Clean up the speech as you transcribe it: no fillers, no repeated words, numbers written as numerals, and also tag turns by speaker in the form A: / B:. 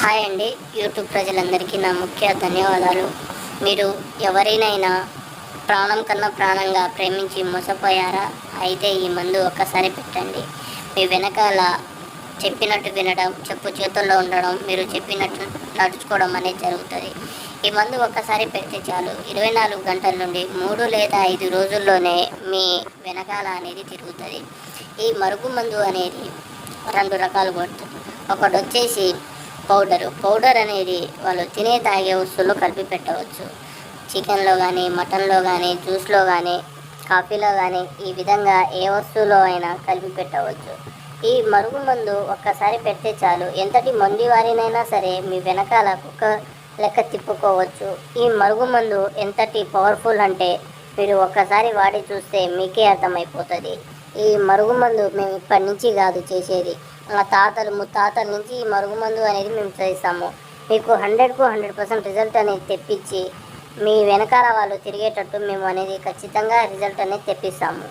A: Hi అండి. YouTube ప్రజలందరికీ నా ముఖ్య ధన్యవాదాలు. మీరు ఎవరినైనా ప్రాణం కన్నా ప్రాణంగా ప్రేమించి మోసపోయారా? అయితే ఈ మందు ఒక్కసారి పెట్టండి. మీ వెనకాల చెప్పినట్టు వినడం, చెప్పు చేతుల్లో ఉండడం, మీరు చెప్పినట్టు నడుచుకోవడం అనేది జరుగుతుంది. ఈ మందు ఒక్కసారి పెడితే చాలు, 24 గంటల నుండి 3 లేదా 5 రోజుల్లోనే మీ వెనకాల అనేది తిరుగుతుంది. ఈ మరుగు మందు అనేది 2 రకాలు పడుతుంది. ఒకటి వచ్చేసి పౌడర్ అనేది వాళ్ళు తాగే వస్తువుల్లో కలిపి పెట్టవచ్చు. చికెన్లో కానీ, మటన్లో కానీ, జ్యూస్లో కానీ, కాఫీలో కానీ, ఈ విధంగా ఏ వస్తువులో అయినా కలిపి పెట్టవచ్చు. ఈ మరుగు మందు ఒక్కసారి పెడితే చాలు, ఎంతటి మొండివారినైనా సరే మీ వెనకాల కుక్క లెక్క తిప్పుకోవచ్చు. ఈ మరుగు మందు ఎంతటి పవర్ఫుల్ అంటే మీరు ఒక్కసారి వాడి చూస్తే మీకే అర్థమైపోతుంది. ఈ మరుగుమందు మేము ఇప్పటి నుంచి కాదు చేసేది, మా తాతలు ముత్తాతల నుంచి ఈ మరుగుమందు అనేది మేము చేస్తాము. మీకు 100కు 100% రిజల్ట్ అనేది తెప్పించి మీ వెనకాల వాళ్ళు తిరిగేటట్టు మేము అనేది ఖచ్చితంగా రిజల్ట్ అనేది తెప్పిస్తాము.